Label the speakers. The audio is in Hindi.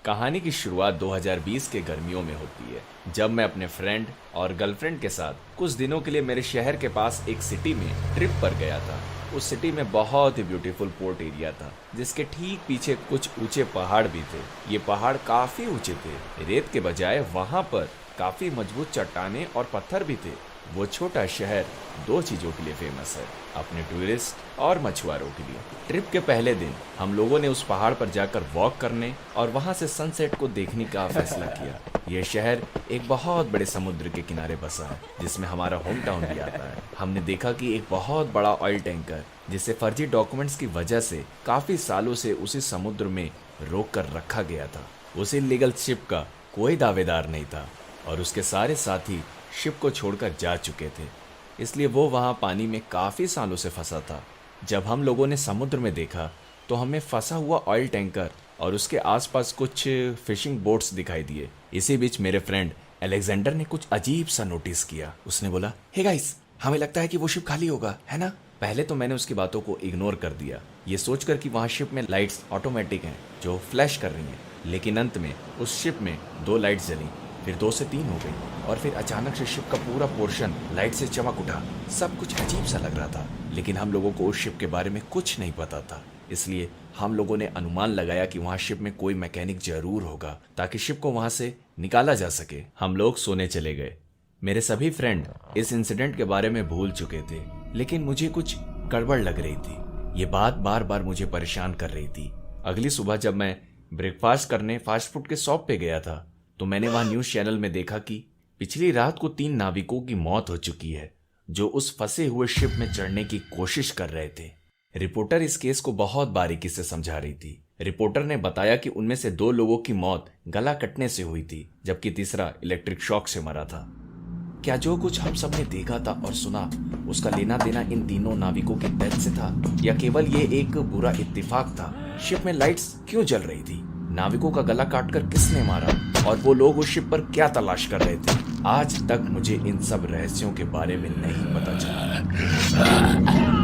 Speaker 1: कहानी की शुरुआत 2020 के गर्मियों में होती है, जब मैं अपने फ्रेंड और गर्लफ्रेंड के साथ कुछ दिनों के लिए मेरे शहर के पास एक सिटी में ट्रिप पर गया था। उस सिटी में बहुत ही ब्यूटीफुल पोर्ट एरिया था, जिसके ठीक पीछे कुछ ऊंचे पहाड़ भी थे। ये पहाड़ काफी ऊंचे थे, रेत के बजाय वहां पर काफी मजबूत चट्टानें और पत्थर भी थे। वो छोटा शहर दो चीजों के लिए फेमस है, अपने टूरिस्ट और मछुआरों के लिए। ट्रिप के पहले दिन हम लोगों ने उस पहाड़ पर जाकर वॉक करने और वहां से सनसेट को देखने का फैसला किया। यह शहर एक बहुत बड़े समुद्र के किनारे बसा है, जिसमें हमारा होम टाउन भी आता है। हमने देखा कि एक बहुत बड़ा ऑयल टैंकर, जिसे फर्जी डॉक्यूमेंट्स की वजह से काफी सालों से उसी समुद्र में रोक कर रखा गया था। उस इलीगल शिप का कोई दावेदार नहीं था और उसके सारे साथी शिप को छोड़कर जा चुके थे, इसलिए वो वहाँ पानी में काफ़ी सालों से फंसा था। जब हम लोगों ने समुद्र में देखा तो हमें फंसा हुआ ऑयल टैंकर और उसके आसपास कुछ फिशिंग बोट्स दिखाई दिए। इसी बीच मेरे फ्रेंड अलेक्जेंडर ने कुछ अजीब सा नोटिस किया। उसने बोला, हे गाइस, हमें लगता है कि वो शिप खाली होगा, है ना? पहले तो मैंने उसकी बातों को इग्नोर कर दिया, ये सोचकर कि वहाँ शिप में लाइट्स ऑटोमेटिक हैं जो फ्लैश कर रही हैं। लेकिन अंत में उस शिप में 2 लाइट्स जली, फिर 2 से 3 हो गई और फिर अचानक से शिप का पूरा पोर्शन लाइट से चमक उठा। सब कुछ अजीब सा लग रहा था, लेकिन हम लोगों को उस शिप के बारे में कुछ नहीं पता था, इसलिए हम लोगों ने अनुमान लगाया कि वहाँ शिप में कोई मैकेनिक जरूर होगा ताकि शिप को वहाँ से निकाला जा सके। हम लोग सोने चले गए। मेरे सभी फ्रेंड इस इंसिडेंट के बारे में भूल चुके थे, लेकिन मुझे कुछ गड़बड़ लग रही थी। ये बात बार बार मुझे परेशान कर रही थी। अगली सुबह जब मैं ब्रेकफास्ट करने फास्ट फूड के शॉप पे गया था तो मैंने वहां न्यूज चैनल में देखा कि पिछली रात को 3 नाविकों की मौत हो चुकी है, जो उस फंसे हुए शिप में चढ़ने की कोशिश कर रहे थे। रिपोर्टर इस केस को बहुत बारीकी से समझा रही थी। रिपोर्टर ने बताया कि उनमें से 2 लोगों की मौत गला कटने से हुई थी, जबकि तीसरा इलेक्ट्रिक शॉक से मरा था। क्या जो कुछ हम सब ने देखा था और सुना, उसका लेना देना इन तीनों नाविकों की डेथ से था, या केवल ये एक बुरा इत्तेफाक था? शिप में लाइट्स क्यों जल रही थी? नाविकों का गला काटकर किसने मारा? और वो लोग उस शिप पर क्या तलाश कर रहे थे? आज तक मुझे इन सब रहस्यों के बारे में नहीं पता चला।